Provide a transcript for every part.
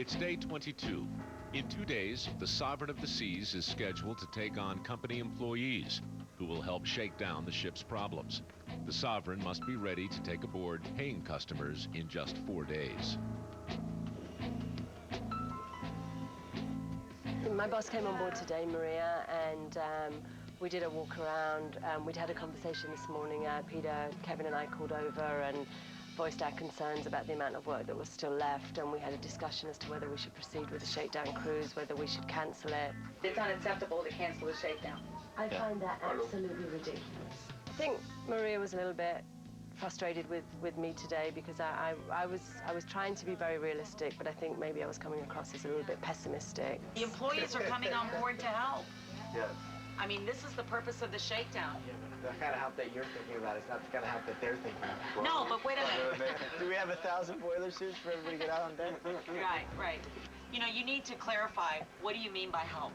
It's day 22. In 2 days, the Sovereign of the Seas is scheduled to take on company employees who will help shake down the ship's problems. The Sovereign must be ready to take aboard paying customers in just 4 days. My boss came on board today, Maria, and we did a walk around. We'd had a conversation this morning. Peter, Kevin and I called over and voiced our concerns about the amount of work that was still left, and we had a discussion as to whether we should proceed with the Shakedown cruise, whether we should cancel it. It's unacceptable to cancel the Shakedown. I find that absolutely ridiculous. I think Maria was a little bit frustrated with me today because I was trying to be very realistic, but I think maybe I was coming across as a little bit pessimistic. The employees are coming on board to help. Yes. I mean, this is the purpose of the Shakedown. The kind of help that you're thinking about, it's not the kind of help that they're thinking about. No, but wait a minute. Do we have 1,000 boiler suits for everybody to get out on deck? Right, right. You know, you need to clarify, what do you mean by help?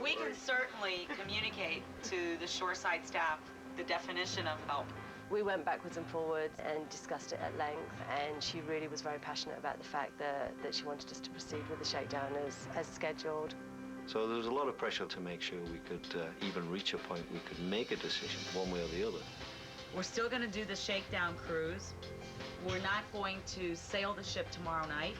We can certainly communicate to the shoreside staff the definition of help. We went backwards and forwards and discussed it at length, and she really was very passionate about the fact that she wanted us to proceed with the Shakedown as scheduled. So there was a lot of pressure to make sure we could even reach a point we could make a decision one way or the other. We're still going to do the Shakedown cruise. We're not going to sail the ship tomorrow night.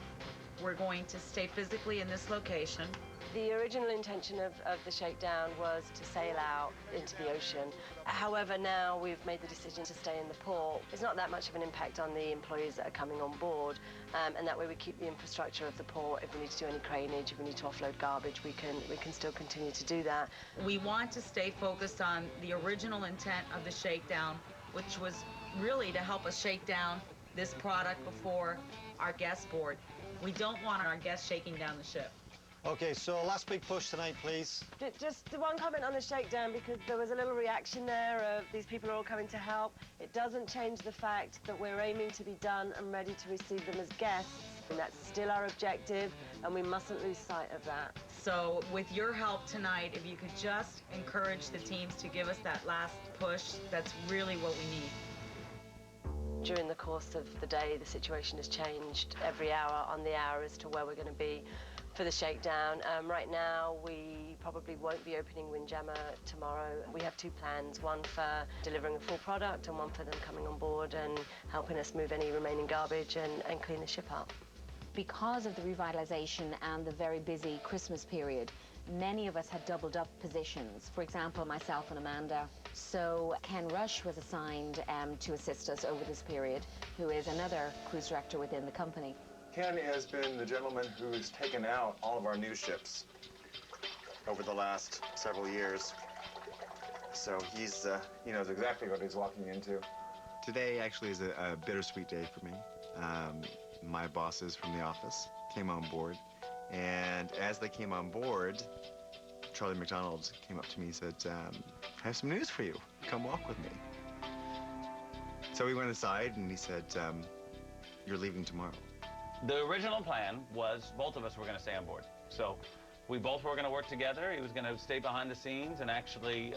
We're going to stay physically in this location. The original intention of the Shakedown was to sail out into the ocean. However, now we've made the decision to stay in the port. It's not that much of an impact on the employees that are coming on board, and that way we keep the infrastructure of the port. If we need to do any craneage, if we need to offload garbage, we can still continue to do that. We want to stay focused on the original intent of the Shakedown, which was really to help us shake down this product before our guests board. We don't want our guests shaking down the ship. Okay, so last big push tonight, please. Just one comment on the Shakedown, because there was a little reaction there of these people are all coming to help. It doesn't change the fact that we're aiming to be done and ready to receive them as guests, and that's still our objective, and we mustn't lose sight of that. So with your help tonight, if you could just encourage the teams to give us that last push, that's really what we need. During the course of the day, the situation has changed every hour on the hour as to where we're going to be for the Shakedown. Right now, we probably won't be opening Windjammer tomorrow. We have two plans, one for delivering a full product and one for them coming on board and helping us move any remaining garbage and clean the ship up. Because of the revitalization and the very busy Christmas period, many of us had doubled up positions. For example, myself and Amanda. So Ken Rush was assigned to assist us over this period, who is another cruise director within the company. Ken has been the gentleman who's taken out all of our new ships over the last several years. So he knows exactly what he's walking into. Today actually is a bittersweet day for me. My bosses from the office came on board, and as they came on board, Charlie McDonald came up to me and said, I have some news for you. Come walk with me. So we went aside and he said, you're leaving tomorrow. The original plan was both of us were going to stay on board. So we both were going to work together. He was going to stay behind the scenes and actually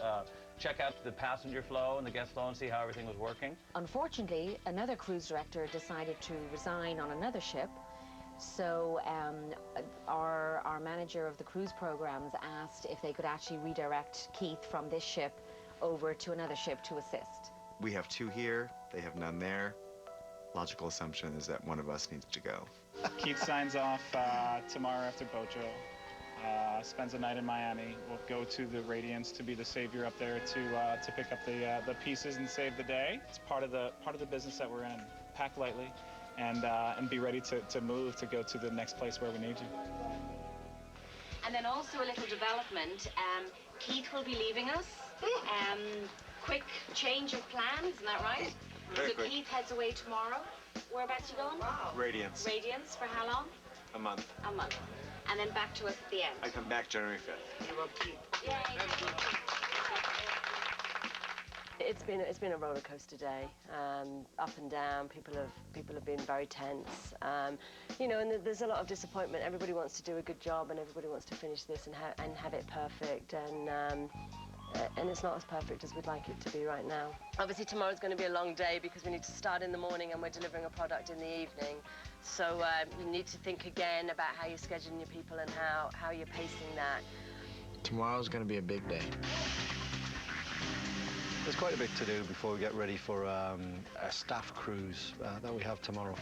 check out the passenger flow and the guest flow and see how everything was working. Unfortunately, another cruise director decided to resign on another ship. So our manager of the cruise programs asked if they could actually redirect Keith from this ship over to another ship to assist. We have two here, they have none there. Logical assumption is that one of us needs to go. Keith signs off tomorrow after Bojo. Spends a night in Miami. We'll go to the Radiance to be the savior up there to pick up the pieces and save the day. It's part of the business that we're in. Pack lightly and be ready to move to go to the next place where we need you. And then also a little development. Keith will be leaving us. Quick change of plans, isn't that right? Very so quick. Keith heads away tomorrow. Whereabouts you going? Wow. Radiance. Radiance for how long? A month. A month. And then back to us at the end. I come back January 5th. You love Keith. Yay. It's been a roller coaster day, up and down. People have been very tense, you know, and there's a lot of disappointment. Everybody wants to do a good job, and everybody wants to finish this and have it perfect, and it's not as perfect as we'd like it to be right now. Obviously, tomorrow's going to be a long day because we need to start in the morning and we're delivering a product in the evening. So you need to think again about how you're scheduling your people and how you're pacing that. Tomorrow's going to be a big day. There's quite a bit to do before we get ready for a staff cruise that we have tomorrow.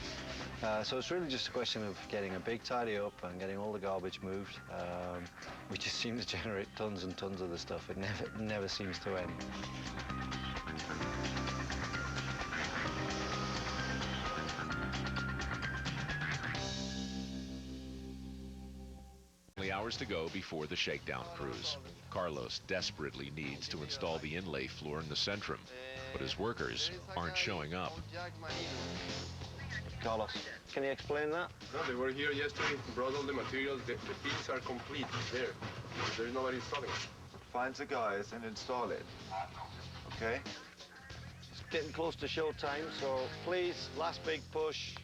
So it's really just a question of getting a big tidy up and getting all the garbage moved. We just seem to generate tons and tons of the stuff. It never seems to end. Only hours to go before the shakedown cruise. Carlos desperately needs to install the inlay floor in the Centrum, but his workers aren't showing up. Carlos, can you explain that? No, they were here yesterday, brought all the materials. The pieces are complete there. There's nobody installing it. Find the guys and install it. Okay? It's getting close to showtime, so please, last big push.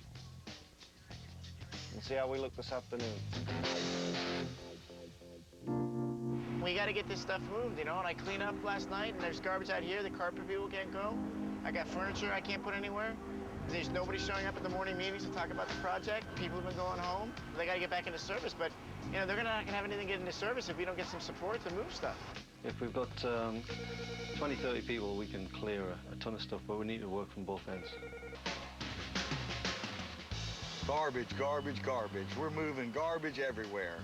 And see how we look this afternoon. We got to get this stuff moved, you know, and I cleaned up last night, and there's garbage out here. The carpet people can't go. I got furniture I can't put anywhere. There's nobody showing up at the morning meetings to talk about the project. People have been going home. They got to get back into service, but, you know, they're not going to have anything get into service if we don't get some support to move stuff. If we've got 20, 30 people, we can clear a ton of stuff, but we need to work from both ends. Garbage, garbage, garbage. We're moving garbage everywhere.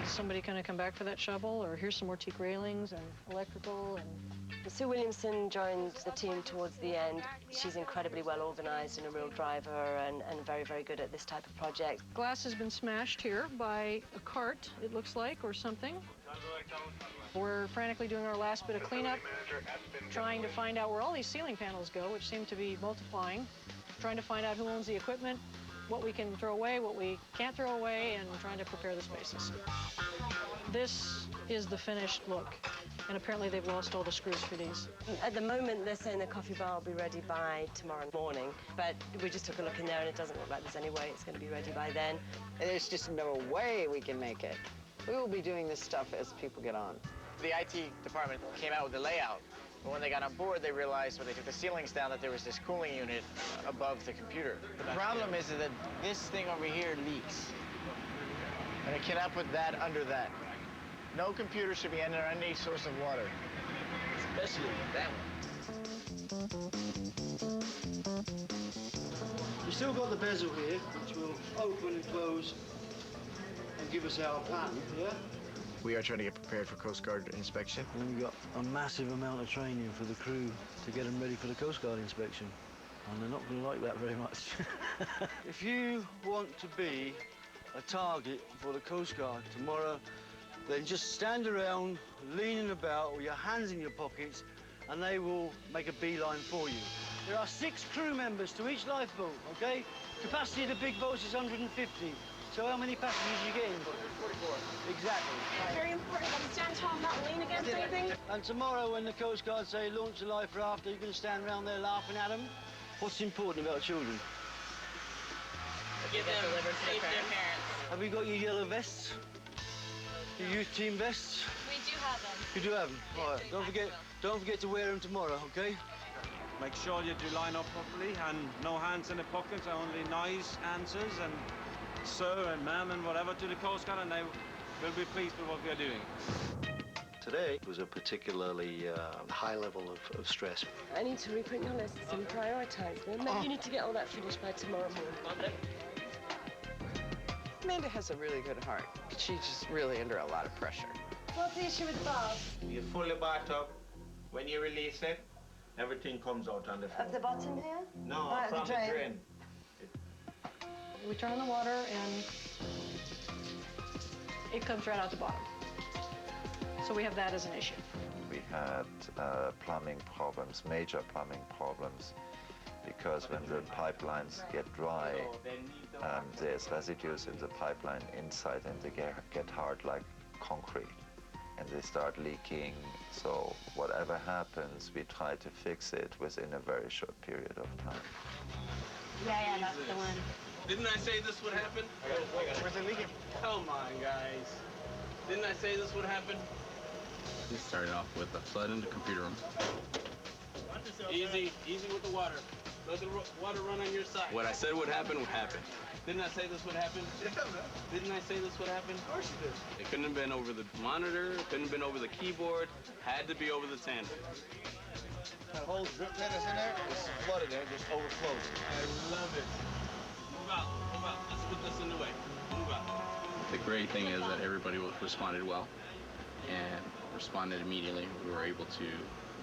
Is somebody going to come back for that shovel, or here's some more teak railings and electrical and... Sue Williamson joined the team towards the end. She's incredibly well organized and a real driver and very, very good at this type of project. Glass has been smashed here by a cart, it looks like, or something. We're frantically doing our last bit of cleanup, trying to find out where all these ceiling panels go, which seem to be multiplying, trying to find out who owns the equipment, what we can throw away, what we can't throw away, and trying to prepare the spaces. This is the finished look, and apparently they've lost all the screws for these. At the moment, they're saying the coffee bar will be ready by tomorrow morning, but we just took a look in there, and it doesn't look like there's any way it's going to be ready by then. There's just no way we can make it. We will be doing this stuff as people get on. The IT department came out with the layout, but when they got on board, they realized when they took the ceilings down that there was this cooling unit above the computer. The problem is that this thing over here leaks, and it cannot put that under that. No computer should be under any source of water, especially that one. We've still got the bezel here, which will open and close and give us our pattern, yeah? We are trying to get prepared for Coast Guard inspection. And we've got a massive amount of training for the crew to get them ready for the Coast Guard inspection. And they're not going to like that very much. If you want to be a target for the Coast Guard tomorrow, then just stand around, leaning about with your hands in your pockets, and they will make a beeline for you. There are 6 crew members to each lifeboat, okay? Capacity of the big boats is 150. So how many passengers are you getting? 44. Exactly. Very important. Stand tall, not lean against anything. And tomorrow when the Coast Guard say launch a life raft, are you going to stand around there laughing at them? What's important about children? Give them safe their parents. Have you got your yellow vests? Your youth team vests? We do have them. You do have them? All right. Don't forget to wear them tomorrow, okay? Make sure you do line up properly and no hands in the pockets, only nice answers and sir and ma'am and whatever to the Coast Guard, and they will be pleased with what we are doing. Today was a particularly high level of stress. I need to reprint your lists and prioritise them. Maybe you need to get all that finished by tomorrow morning. Amanda has a really good heart. She's just really under a lot of pressure. What's the issue with the bath? You fill the bath up. When you release it, everything comes out on the floor. At the bottom here? No, Or at from the drain? We turn on the water, and it comes right out the bottom. So we have that as an issue. We had plumbing problems, major plumbing problems, because when the pipelines get dry, there's residues in the pipeline inside, and they get hard like concrete, and they start leaking. So whatever happens, we try to fix it within a very short period of time. Yeah, that's the one. Didn't I say this would happen? Where's it leaking? Come on, guys. Didn't I say this would happen? We started off with a flood in the computer room. Easy with the water. Let the water run on your side. What I said would happen would happen. Didn't I say this would happen? Yeah, man. Didn't I say this would happen? Of course you did. It couldn't have been over the monitor. It couldn't have been over the keyboard. Had to be over the sander. That whole drip pad that's in there is flooded there, just overflows. I love it. Move out, move out. Let's put this in the way. Move out. The great thing is that everybody responded well and responded immediately. We were able to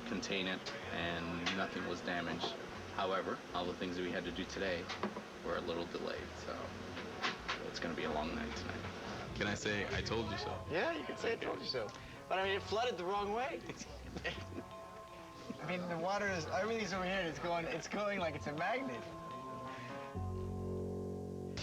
contain it and nothing was damaged. However, all the things that we had to do today were a little delayed, so it's going to be a long night tonight. Can I say, I told you so? Yeah, you can say I told you so. But I mean, it flooded the wrong way. I mean, the water is, everything's over here and it's going like it's a magnet.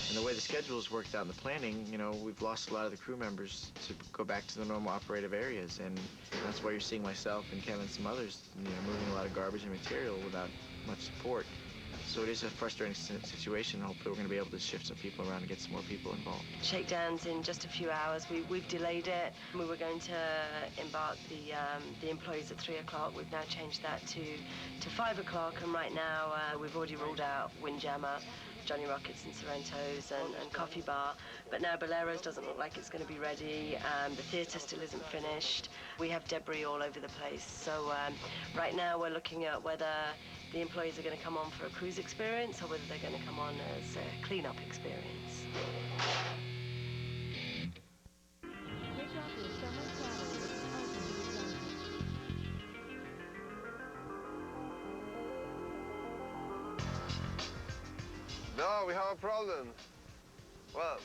And the way the schedule's worked out in the planning, you know, we've lost a lot of the crew members to go back to the normal operative areas. And that's why you're seeing myself and Kevin and some others, you know, moving a lot of garbage and material without much support. So it is a frustrating situation. Hopefully we're going to be able to shift some people around and get some more people involved. Shakedown's in just a few hours. We've delayed it. We were going to embark the employees at 3 o'clock. We've now changed that to 5 o'clock, and right now we've already ruled out Windjammer, Johnny Rockets and Sorrento's and Coffee Bar. But now Bolero's doesn't look like it's going to be ready. The theatre still isn't finished. We have debris all over the place. So right now we're looking at whether the employees are going to come on for a cruise experience or whether they're going to come on as a clean-up experience. No, we have a problem. Well,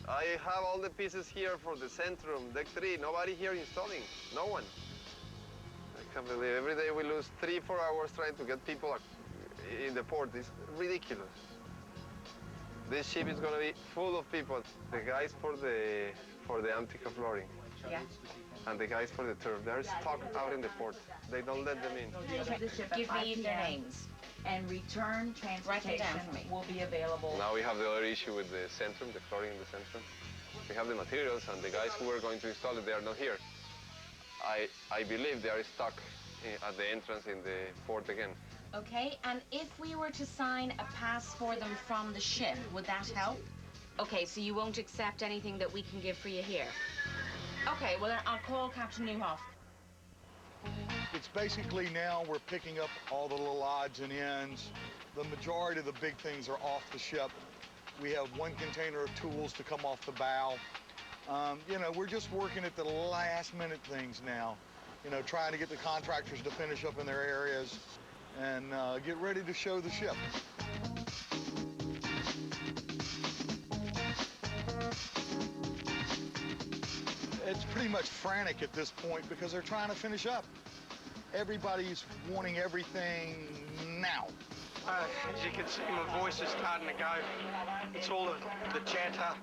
I have all the pieces here for the Centrum, Deck 3. Nobody here installing. No one. I can't believe every day we lose 3-4 hours trying to get people in the port. It's ridiculous. This ship is going to be full of people. The guys for the Antica flooring. Yeah. And the guys for the turf. They're stuck out in the port. They don't let them in. Give me their names. And return transportation will be available. Now we have the other issue with the Centrum, the flooring in the Centrum. We have the materials, and the guys who are going to install it, they are not here. I believe they are stuck at the entrance in the port again. Okay, and if we were to sign a pass for them from the ship, would that help? Okay, so you won't accept anything that we can give for you here? Okay, well then I'll call Captain Newhoff. It's basically now we're picking up all the little odds and ends. The majority of the big things are off the ship. We have one container of tools to come off the bow. You know, we're just working at the last minute things now. You know, trying to get the contractors to finish up in their areas and get ready to show the ship. It's pretty much frantic at this point because they're trying to finish up. Everybody's wanting everything now. As you can see, my voice is starting to go. It's all the chatter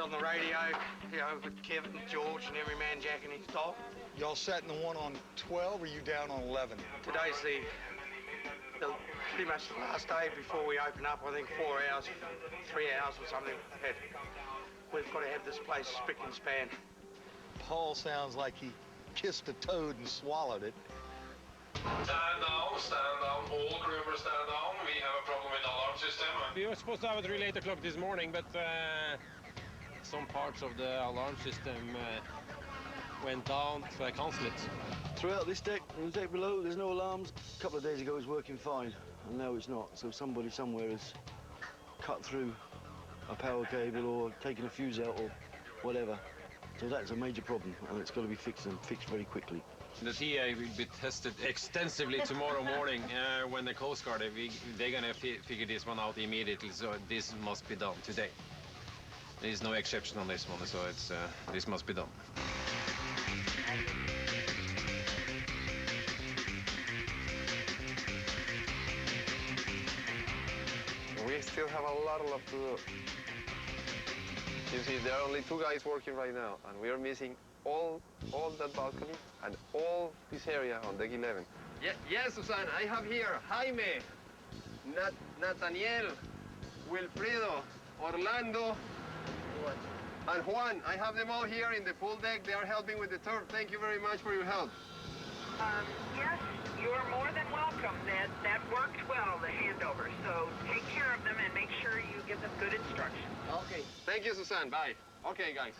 on the radio, you know, with Kevin, George, and every man jacking his dog. Y'all sat in the one on 12, or are you down on 11? Today's pretty much the last day before we open up. I think 4 hours, 3 hours or something. We've got to have this place spick and span. Paul sounds like he kissed a toad and swallowed it. Stand down, all crew members stand down. We have a problem with the alarm system. We were supposed to have it relay at 8 o'clock this morning, but some parts of the alarm system went down, so I canceled it. Throughout this deck, and the deck below, there's no alarms. A couple of days ago it was working fine, and now it's not. So somebody somewhere has cut through a power cable or taken a fuse out or whatever. So that's a major problem, and it's got to be fixed and fixed very quickly. The TA will be tested extensively tomorrow morning when the Coast Guard, they're going to figure this one out immediately, so this must be done today. There is no exception on this one, so this must be done. We still have a lot to do. You see, there are only 2 guys working right now, and we are missing all that balcony and all this area on deck 11. Yes, Susana, I have here Jaime, Nathaniel, Wilfredo, Orlando, and Juan. I have them all here in the pool deck. They are helping with the turf. Thank you very much for your help. Yes, you are more than welcome. That worked well. The Okay. Thank you, Suzanne. Bye. Okay, guys.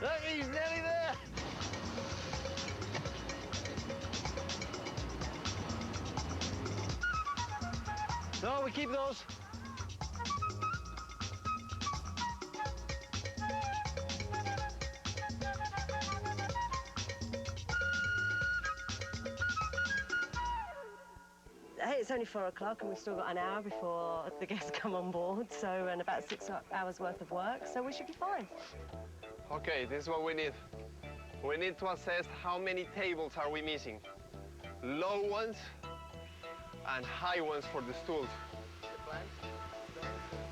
Look, he's nearly there. No, we keep those. Hey, it's only 4 o'clock and we've still got an hour before the guests come on board, so, and about 6 hours worth of work, so we should be fine. Okay, this is what we need. We need to assess how many tables are we missing. Low ones and high ones for the stools.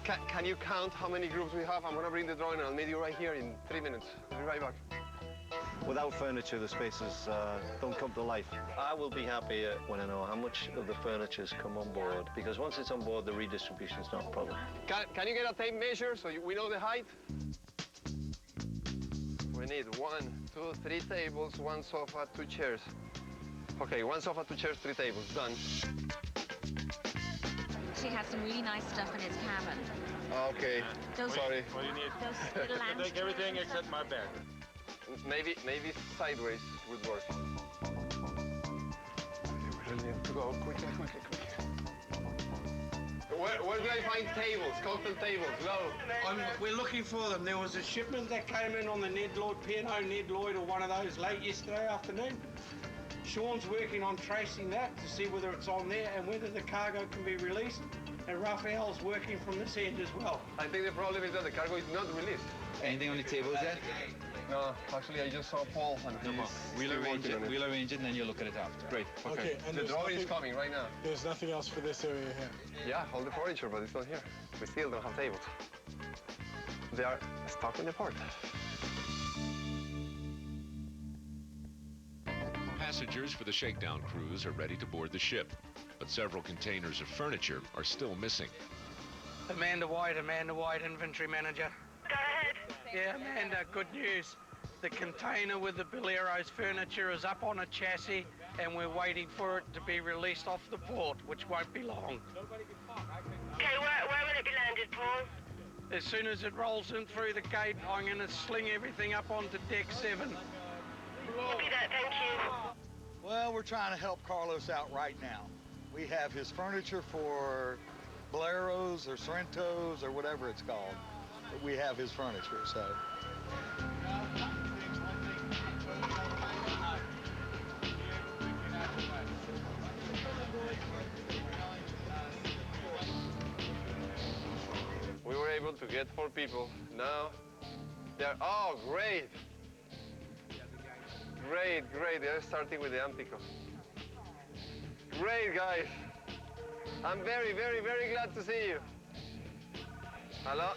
Can you count how many groups we have? I'm gonna bring the drawing and I'll meet you right here in 3 minutes. I'll be right back. Without furniture, the spaces don't come to life. I will be happier when I know how much of the furniture's come on board, because once it's on board, the redistribution's not a problem. Can you get a tape measure so we know the height? We need 1, 2, 3 tables, 1 sofa, 2 chairs. Okay, 1 sofa, 2 chairs, 3 tables, done. She has some really nice stuff in his cabin. Okay, sorry. What do you need? Those little I take everything except my bed. Maybe sideways would work. We really have to go quickly. Where do I find tables, cotton tables, low? We're looking for them. There was a shipment that came in on the Ned Lloyd, P&O Ned Lloyd or one of those late yesterday afternoon. Sean's working on tracing that to see whether it's on there and whether the cargo can be released. And Raphael's working from this end as well. I think the problem is that the cargo is not released. Anything on the tables there? No, actually I just saw Paul and We'll arrange it and then you'll look at it after. Great. Okay, and the there's drawing is nothing- coming right now. There's nothing else for this area here. Yeah, all the furniture, but it's not here. We still don't have tables. They are stuck in the port. Passengers for the Shakedown cruise are ready to board the ship, but several containers of furniture are still missing. Amanda White, inventory manager. Go ahead. Yeah, Amanda, good news. The container with the Bolero's furniture is up on a chassis and we're waiting for it to be released off the port, which won't be long. Okay, where will it be landed, Paul? As soon as it rolls in through the gate, I'm going to sling everything up onto deck 7. Copy that, thank you. Well, we're trying to help Carlos out right now. We have his furniture for Boleros or Sorrentos or whatever it's called. But we have his furniture, so. We were able to get 4 people. Now, they're, oh, great. Great, they're starting with the Amtico. Great, guys. I'm very glad to see you. Hello?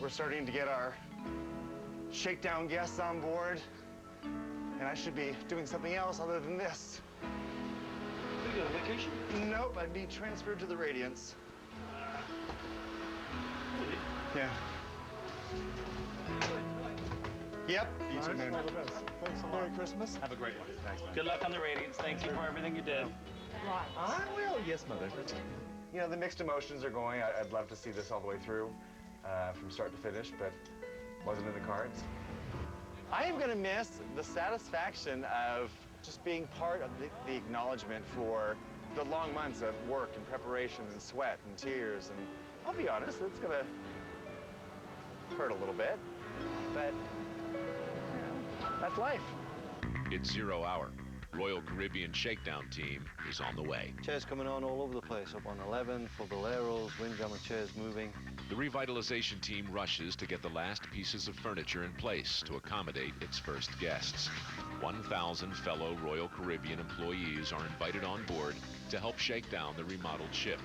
We're starting to get our Shakedown guests on board, and I should be doing something else other than this. We go on vacation? Nope, I'd be transferred to the Radiance. Yeah. Yep. Thanks, Merry Christmas. Have a great one. Thanks, man. Good luck on the Radiance. Thank you for everything you did. I will, yes, Mother. You know, the mixed emotions are going. I'd love to see this all the way through, from start to finish, but wasn't in the cards. I am going to miss the satisfaction of just being part of the acknowledgement for the long months of work and preparation and sweat and tears. And I'll be honest, it's going to hurt a little bit, but that's life. It's 0 hour. Royal Caribbean Shakedown team is on the way. Chairs coming on all over the place, up on 11, for Boleros, Windjammer chairs moving. The revitalization team rushes to get the last pieces of furniture in place to accommodate its first guests. 1,000 fellow Royal Caribbean employees are invited on board to help shake down the remodeled ship.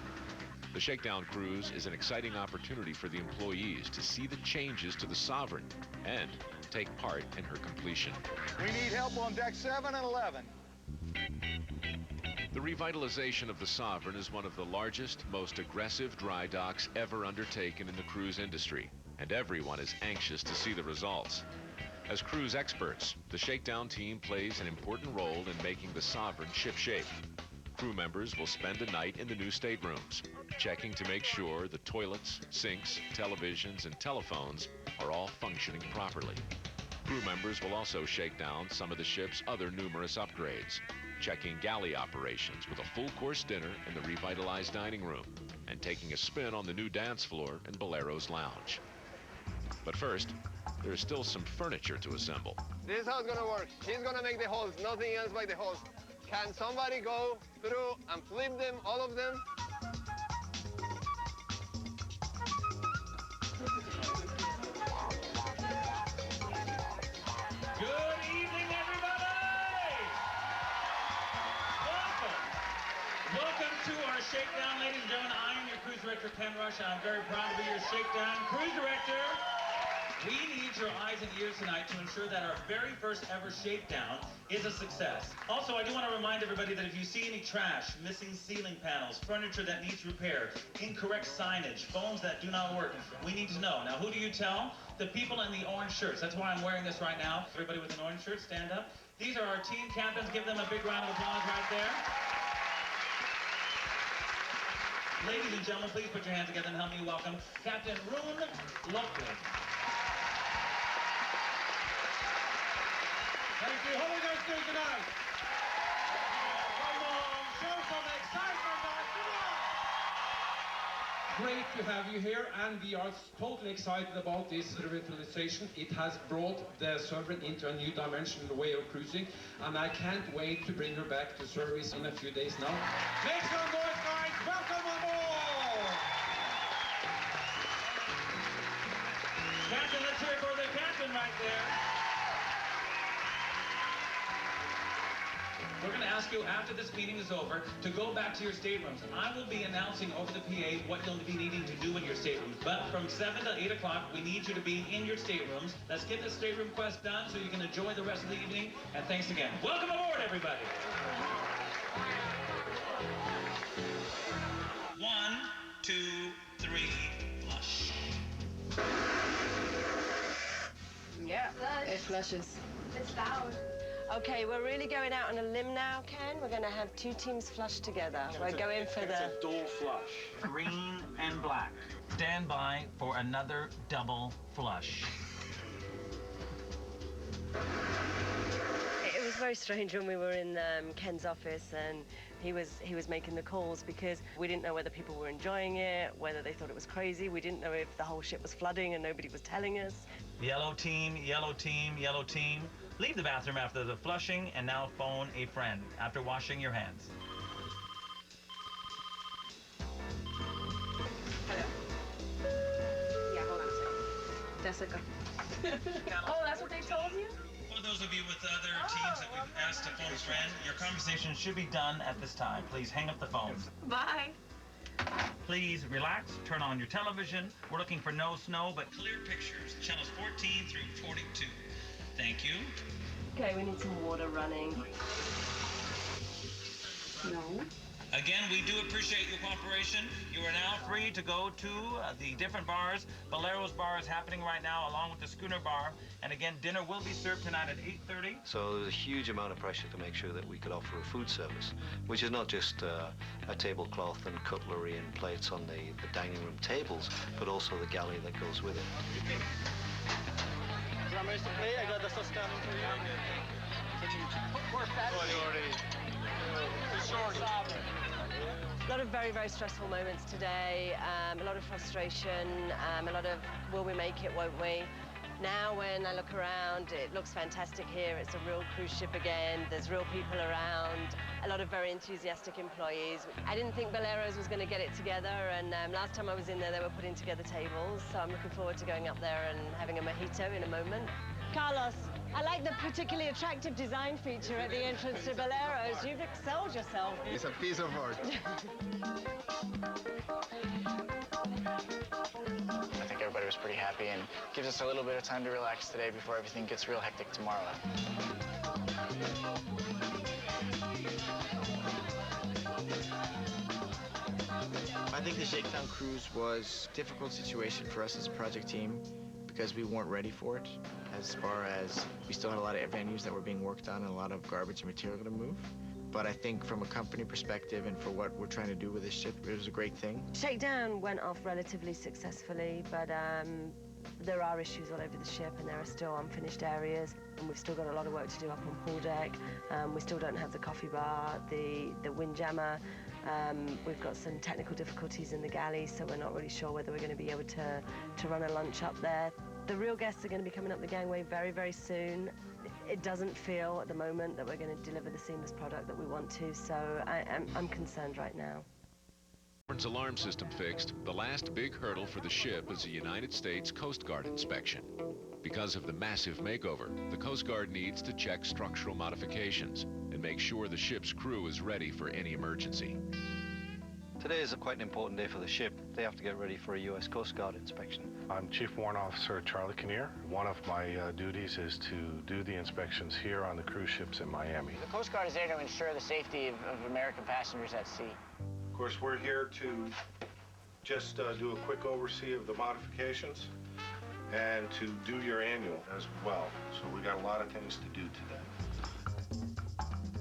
The Shakedown cruise is an exciting opportunity for the employees to see the changes to the Sovereign and take part in her completion. We need help on deck 7 and 11. The revitalization of the Sovereign is one of the largest, most aggressive dry docks ever undertaken in the cruise industry, and everyone is anxious to see the results. As cruise experts, the Shakedown team plays an important role in making the Sovereign shipshape. Crew members will spend a night in the new staterooms, checking to make sure the toilets, sinks, televisions, and telephones are all functioning properly. Crew members will also shake down some of the ship's other numerous upgrades, checking galley operations with a full-course dinner in the revitalized dining room, and taking a spin on the new dance floor in Bolero's lounge. But first, there is still some furniture to assemble. This is how it's gonna work. He's gonna make the holes, nothing else but the holes. Can somebody go through and flip them, all of them? Good evening, everybody! Welcome to our Shakedown, ladies and gentlemen. I am your cruise director, Ken Rush, and I'm very proud to be your Shakedown cruise director. We need your eyes and ears tonight to ensure that our very first ever Shakedown is a success. Also, I do want to remind everybody that if you see any trash, missing ceiling panels, furniture that needs repair, incorrect signage, phones that do not work, we need to know. Now, who do you tell? The people in the orange shirts. That's why I'm wearing this right now. Everybody with an orange shirt, stand up. These are our team captains. Give them a big round of applause right there. Ladies and gentlemen, please put your hands together and help me welcome Captain Rune Lockwood. Thank you. How are you guys doing tonight? Come on, show some excitement, guys. Come on. Great to have you here, and we are totally excited about this revitalization. It has brought the Sovereign into a new dimension in the way of cruising, and I can't wait to bring her back to service in a few days now. Make some noise, guys. Welcome on board. Captain, let's hear it for the captain right there. We're going to ask you, after this meeting is over, to go back to your staterooms. I will be announcing over the PA what you'll be needing to do in your staterooms. But from 7 to 8 o'clock, we need you to be in your staterooms. Let's get the stateroom quest done so you can enjoy the rest of the evening. And thanks again. Welcome aboard, everybody. 1, 2, 3, flush. Yeah, it flushes. It's loud. Okay, we're really going out on a limb now, Ken. We're going to have two teams flush together. We're going for the... It's a dual flush. Green and black. Stand by for another double flush. It was very strange when we were in Ken's office and he was making the calls because we didn't know whether people were enjoying it, whether they thought it was crazy. We didn't know if the whole ship was flooding and nobody was telling us. Yellow team, yellow team, yellow team. Leave the bathroom after the flushing and now phone a friend after washing your hands. Hello? Yeah, hold on a second. Jessica. Oh, that's what they told you? For those of you with other teams that we've asked to phone a friend, your conversation should be done at this time. Please hang up the phones. Bye. Please relax, turn on your television. We're looking for no snow, but clear pictures. Channels 14 through 42. Thank you. Okay, we need some water running. No. Again, we do appreciate your cooperation. You are now free to go to the different bars. Bolero's bar is happening right now, along with the Schooner bar. And again, dinner will be served tonight at 8:30. So there was a huge amount of pressure to make sure that we could offer a food service, which is not just a tablecloth and cutlery and plates on the dining room tables, but also the galley that goes with it. Drummers to play, I got the stuff standing for you. A lot of very, very stressful moments today, a lot of frustration, a lot of will we make it, won't we? Now when I look around, it looks fantastic here. It's a real cruise ship again. There's real people around, a lot of very enthusiastic employees. I didn't think Bolero's was going to get it together, and last time I was in there, they were putting together tables, so I'm looking forward to going up there and having a mojito in a moment. Carlos, I like the particularly attractive design feature at the entrance to Bolero's. You've excelled yourself. It's a piece of art. I think everybody was pretty happy and gives us a little bit of time to relax today before everything gets real hectic tomorrow. I think the Shakedown cruise was a difficult situation for us as a project team because we weren't ready for it, as far as we still had a lot of venues that were being worked on and a lot of garbage and material to move. But I think from a company perspective and for what we're trying to do with this ship, it was a great thing. Shakedown went off relatively successfully, but there are issues all over the ship and there are still unfinished areas, and we've still got a lot of work to do up on pool deck. We still don't have the coffee bar, the windjammer. We've got some technical difficulties in the galley, so we're not really sure whether we're going to be able to run a lunch up there. The real guests are going to be coming up the gangway very, very soon. It doesn't feel at the moment that we're going to deliver the seamless product that we want to, so I'm concerned right now. Alarm system fixed, the last big hurdle for the ship is a United States Coast Guard inspection. Because of the massive makeover, the Coast Guard needs to check structural modifications and make sure the ship's crew is ready for any emergency. Today is quite an important day for the ship. They have to get ready for a U.S. Coast Guard inspection. I'm Chief Warrant Officer Charlie Kinnear. One of my duties is to do the inspections here on the cruise ships in Miami. The Coast Guard is there to ensure the safety of American passengers at sea. Of course, we're here to just do a quick oversee of the modifications and to do your annual as well. So we got a lot of things to do today.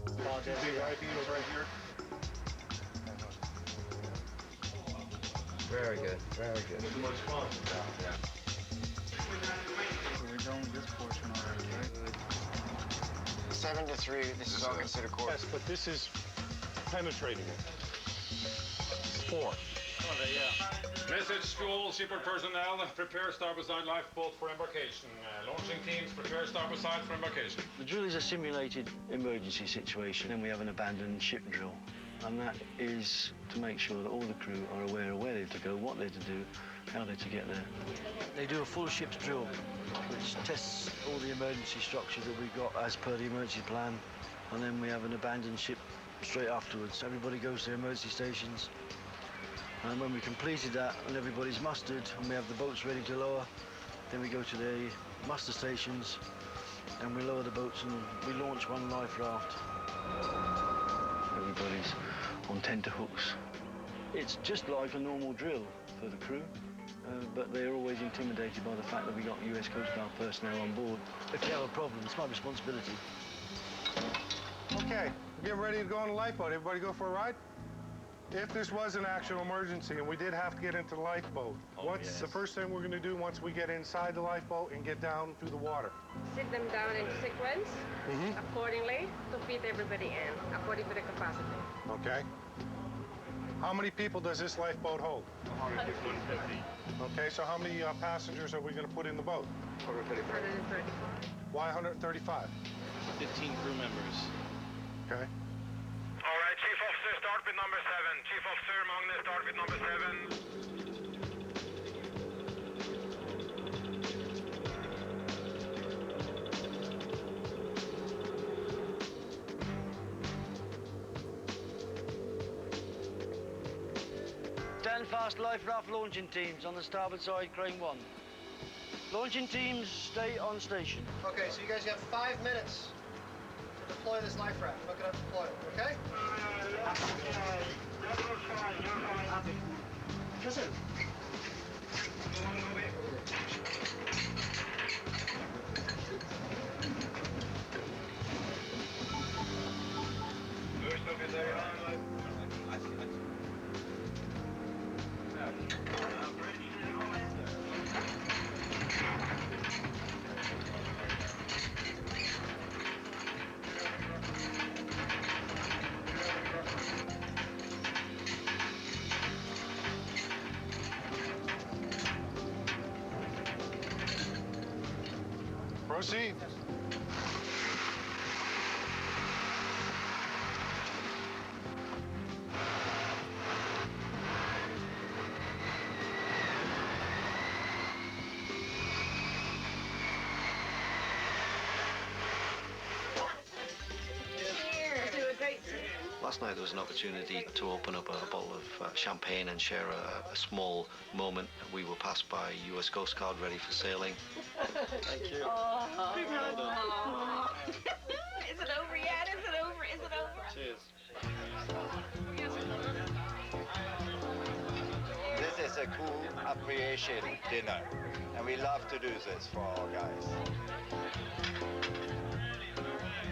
The big ID is right here. Very good, very good. Too much fun. Yeah. So we're done with this portion already, right? 7 to 3, this is all considered core. Yes, but this is penetrating it. 4. Oh, Message to all shipper personnel, prepare starboard side lifeboat for embarkation. Launching teams, prepare starboard side for embarkation. The drill is a simulated emergency situation, and we have an abandoned ship drill. And that is to make sure that all the crew are aware of where they're to go, what they're to do, how they're to get there. They do a full ship's drill, which tests all the emergency structures that we've got as per the emergency plan. And then we have an abandoned ship straight afterwards. Everybody goes to their emergency stations. And when we completed that and everybody's mustered and we have the boats ready to lower, then we go to the muster stations and we lower the boats and we launch one life raft. Everybody's on tenterhooks. It's just like a normal drill for the crew, but they're always intimidated by the fact that we got US Coast Guard personnel on board. If they have a problem, it's my responsibility. Okay, we're getting ready to go on the lifeboat. Everybody go for a ride? If this was an actual emergency and we did have to get into the lifeboat, what's the first thing we're going to do once we get inside the lifeboat and get down through the water? Sit them down in sequence accordingly to fit everybody in according to the capacity. Okay. How many people does this lifeboat hold? 150. Okay, so how many passengers are we going to put in the boat? 135. Why 135? 15 crew members. Okay. All right, Chief Officer, start with number 7. Chief Officer Magnus, start with number 7. Stand fast life raft launching teams on the starboard side, crane 1. Launching teams, stay on station. Okay, so you guys have 5 minutes to deploy this life raft. Look it up, deploy it, okay? Listen. Proceed. Last night there was an opportunity to open up a bottle of champagne and share a small moment. We were passed by US Coast Guard ready for sailing. Thank you. Is it over yet? Is it over? Is it over? Cheers. This is is a cool appreciation dinner, and we love to do this for our guys.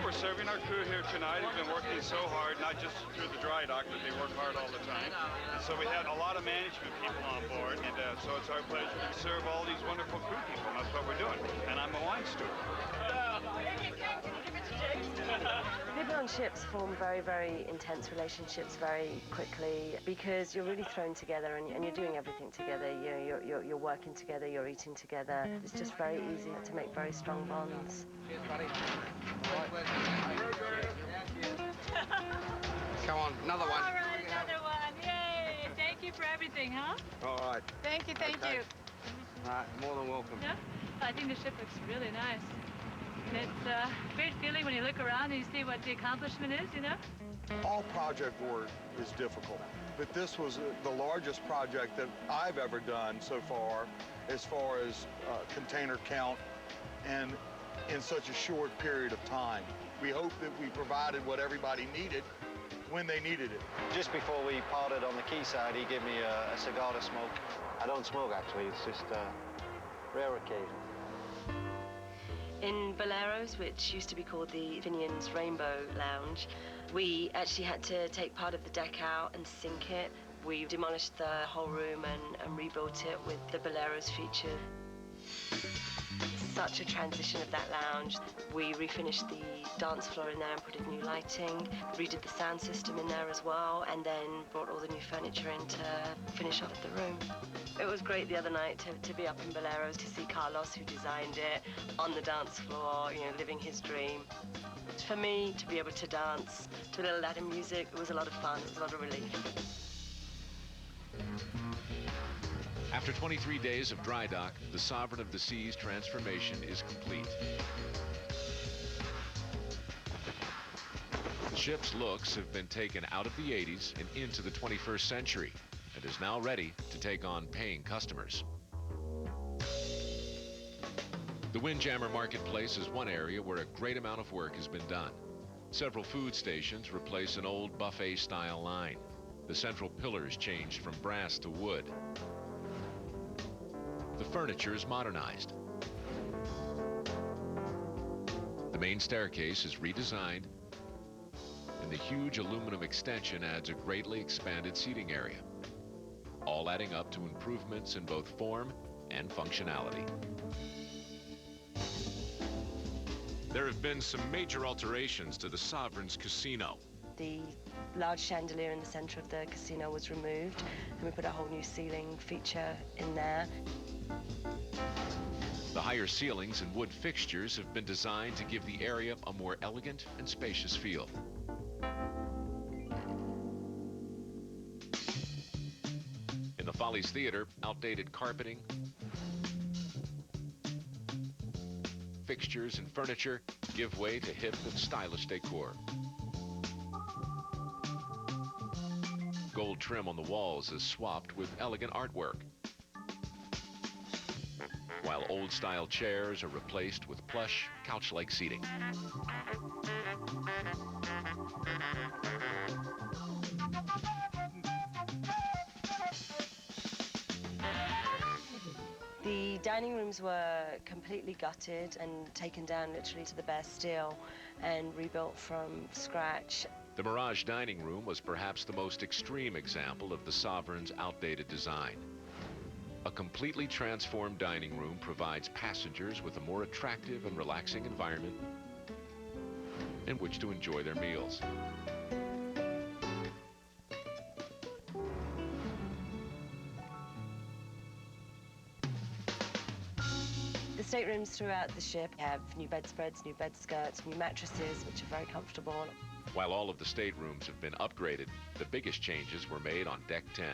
We're serving our crew here tonight who've been working so hard, not just through the dry dock, but they work hard all the time. And so we had a lot of management people on board, and so it's our pleasure to serve all these wonderful crew people, and that's what we're doing. And I'm a wine steward. People on ships form very, very intense relationships very quickly because you're really thrown together and you're doing everything together. You know, you're working together, you're eating together. It's just very easy to make very strong bonds. Cheers, buddy. Come on, another one. All right, another one. Yay! Thank you for everything, huh? All right. Thank you, thank you. All right, more than welcome. Yeah, I think the ship looks really nice. And it's a great feeling when you look around and you see what the accomplishment is, you know? All project work is difficult, but this was the largest project that I've ever done so far as container count and in such a short period of time. We hope that we provided what everybody needed when they needed it. Just before we parted on the quayside, he gave me a cigar to smoke. I don't smoke, actually. It's just a rare occasion. In Boleros, which used to be called the Finian's Rainbow Lounge, we actually had to take part of the deck out and sink it. We demolished the whole room and rebuilt it with the Boleros feature. Such a transition of that lounge. We refinished the dance floor in there and put in new lighting, redid the sound system in there as well, and then brought all the new furniture in to finish off the room. It was great the other night to be up in Boleros to see Carlos, who designed it, on the dance floor, you know, living his dream. For me, to be able to dance to a little Latin music, it was a lot of fun, it was a lot of relief. After 23 days of dry dock, the Sovereign of the Seas transformation is complete. The ship's looks have been taken out of the 80s and into the 21st century and is now ready to take on paying customers. The Windjammer Marketplace is one area where a great amount of work has been done. Several food stations replace an old buffet-style line. The central pillars changed from brass to wood. The furniture is modernized. The main staircase is redesigned, and the huge aluminum extension adds a greatly expanded seating area, all adding up to improvements in both form and functionality. There have been some major alterations to the Sovereign's casino. The large chandelier in the center of the casino was removed, and we put a whole new ceiling feature in there. The higher ceilings and wood fixtures have been designed to give the area a more elegant and spacious feel. In the Follies Theater, outdated carpeting, fixtures and furniture give way to hip and stylish decor. Gold trim on the walls is swapped with elegant artwork, while old-style chairs are replaced with plush, couch-like seating. The dining rooms were completely gutted and taken down literally to the bare steel and rebuilt from scratch. The Mirage dining room was perhaps the most extreme example of the Sovereign's outdated design. A completely transformed dining room provides passengers with a more attractive and relaxing environment in which to enjoy their meals. The staterooms throughout the ship have new bedspreads, new bed skirts, new mattresses, which are very comfortable. While all of the staterooms have been upgraded, the biggest changes were made on Deck 10.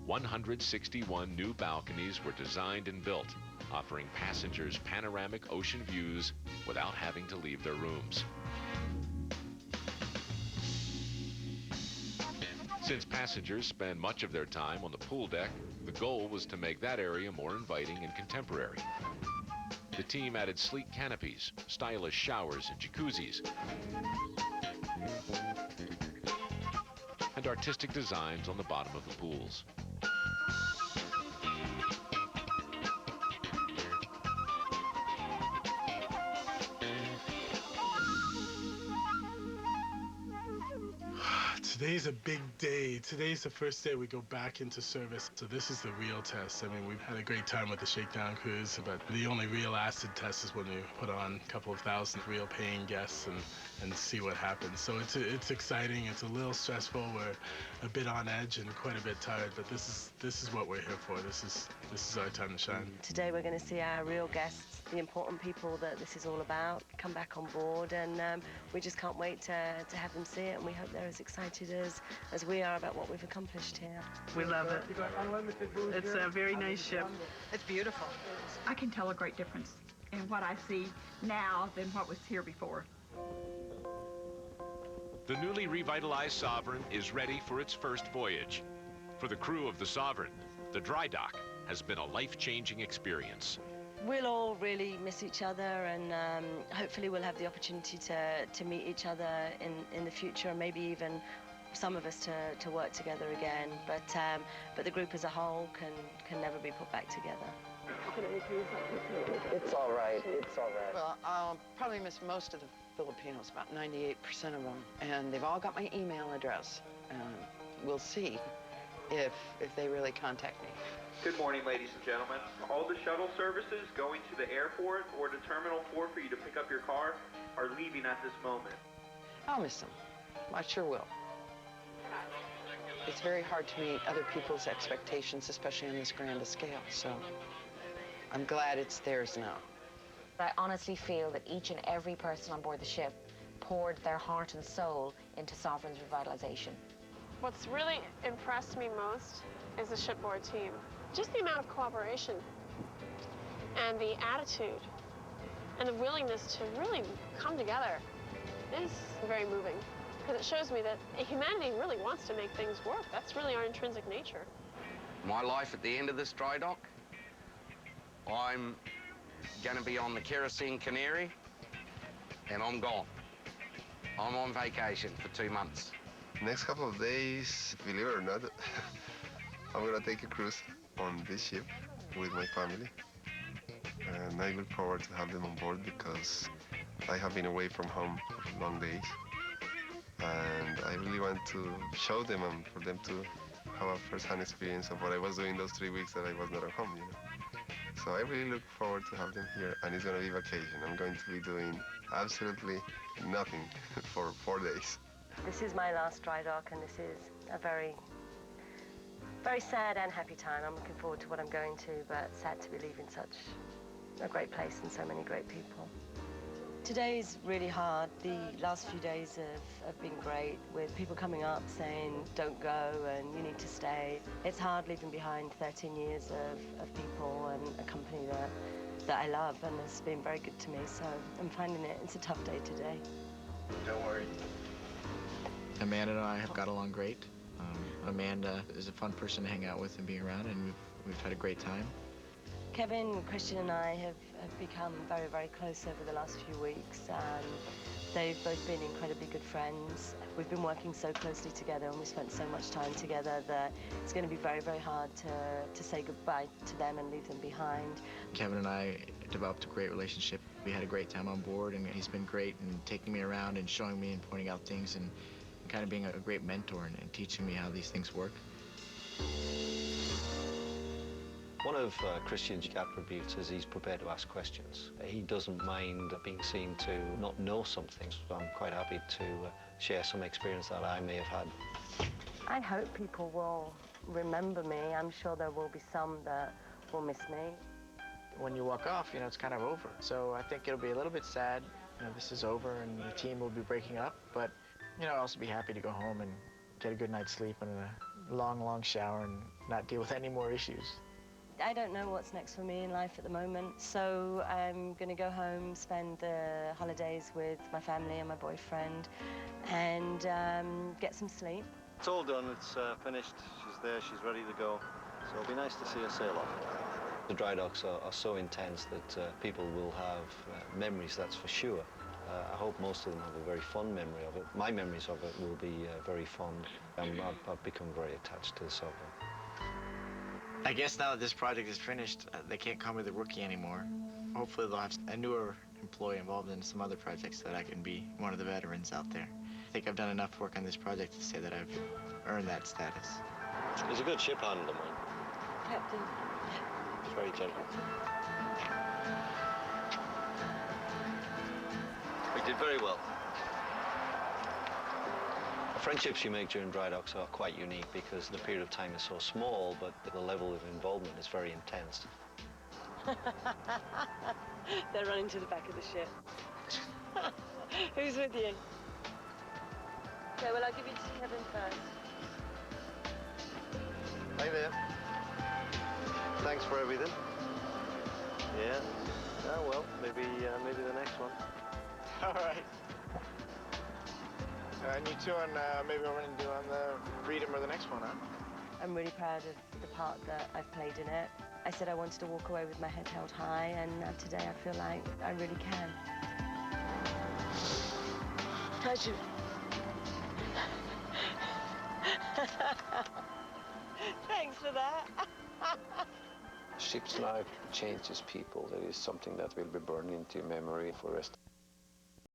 161 new balconies were designed and built, offering passengers panoramic ocean views without having to leave their rooms. Since passengers spend much of their time on the pool deck, the goal was to make that area more inviting and contemporary. The team added sleek canopies, stylish showers and jacuzzis, and artistic designs on the bottom of the pools. Today's a big day. Today's the first day we go back into service. So this is the real test. I mean, we've had a great time with the Shakedown cruise, but the only real acid test is when we put on a couple of thousand real paying guests and see what happens. So it's exciting. It's a little stressful. We're a bit on edge and quite a bit tired, but this is what we're here for. This is our time to shine. Today we're going to see our real guests, the important people that this is all about, come back on board, and we just can't wait to have them see it, and we hope they're as excited as we are about what we've accomplished here. We love it. It's a very nice ship. It's beautiful. I can tell a great difference in what I see now than what was here before. The newly revitalized Sovereign is ready for its first voyage. For the crew of the Sovereign, the dry dock has been a life-changing experience. We'll all really miss each other, and hopefully we'll have the opportunity to meet each other in the future, and maybe even some of us to work together again. But the group as a whole can never be put back together. It's all right. It's all right. Well, I'll probably miss most of the Filipinos, about 98% of them, and they've all got my email address. We'll see if they really contact me. Good morning, ladies and gentlemen. All the shuttle services going to the airport or to Terminal 4 for you to pick up your car are leaving at this moment. I'll miss them. I sure will. It's very hard to meet other people's expectations, especially on this grand scale, so I'm glad it's theirs now. I honestly feel that each and every person on board the ship poured their heart and soul into Sovereign's revitalization. What's really impressed me most is the shipboard team. Just the amount of cooperation and the attitude and the willingness to really come together is very moving, because it shows me that humanity really wants to make things work. That's really our intrinsic nature. My life at the end of this dry dock, I'm going to be on the Kerosene Canary, and I'm gone. I'm on vacation for 2 months. Next couple of days, believe it or not, I'm going to take a cruise on this ship with my family. And I look forward to have them on board because I have been away from home for long days. And I really want to show them and for them to have a first-hand experience of what I was doing those 3 weeks that I was not at home, you know. So I really look forward to have them here, and it's going to be vacation. I'm going to be doing absolutely nothing for 4 days. This is my last dry dock, and this is a very, very sad and happy time. I'm looking forward to what I'm going to, but sad to be leaving such a great place and so many great people. Today's really hard. The last few days have been great, with people coming up saying, don't go and you need to stay. It's hard leaving behind 13 years of people and a company that I love and has been very good to me, so I'm finding it's a tough day today. Don't worry. Amanda and I have got along great. Amanda is a fun person to hang out with and be around, and we've had a great time. Kevin, Christian and I have become very, very close over the last few weeks. They've both been incredibly good friends. We've been working so closely together and we spent so much time together that it's going to be very, very hard to say goodbye to them and leave them behind. Kevin and I developed a great relationship. We had a great time on board, and he's been great in taking me around and showing me and pointing out things and kind of being a great mentor and teaching me how these things work. One of Christian's attributes is he's prepared to ask questions. He doesn't mind being seen to not know something. So I'm quite happy to share some experience that I may have had. I hope people will remember me. I'm sure there will be some that will miss me. When you walk off, it's kind of over. So I think it'll be a little bit sad. This is over and the team will be breaking up, but I'll also be happy to go home and get a good night's sleep and a long, long shower and not deal with any more issues. I don't know what's next for me in life at the moment, so I'm going to go home, spend the holidays with my family and my boyfriend, and get some sleep. It's all done, it's finished, she's there, she's ready to go, so it'll be nice to see her sail off. The dry docks are so intense that people will have memories, that's for sure. I hope most of them have a very fond memory of it. My memories of it will be very fond. I've become very attached to the Sovereign. I guess now that this project is finished, they can't call me the rookie anymore. Hopefully they'll have a newer employee involved in some other projects so that I can be one of the veterans out there. think I've done enough work on this project to say that I've earned that status. He's a good ship handler, man. Captain. He's very gentle. We did very well. The friendships you make during dry docks are quite unique because the period of time is so small, but the level of involvement is very intense. They're running to the back of the ship. Who's with you? Okay, well, I'll give you to Kevin first. Hi there. Thanks for everything. Yeah. Oh, well, maybe the next one. All right. And you two on, maybe we're going to do on the Freedom or the next one, huh? I'm really proud of the part that I've played in it. I said I wanted to walk away with my head held high, and today I feel like I really can. Pleasure. Thanks for that. Ship's life changes people. That is something that will be burned into memory for the rest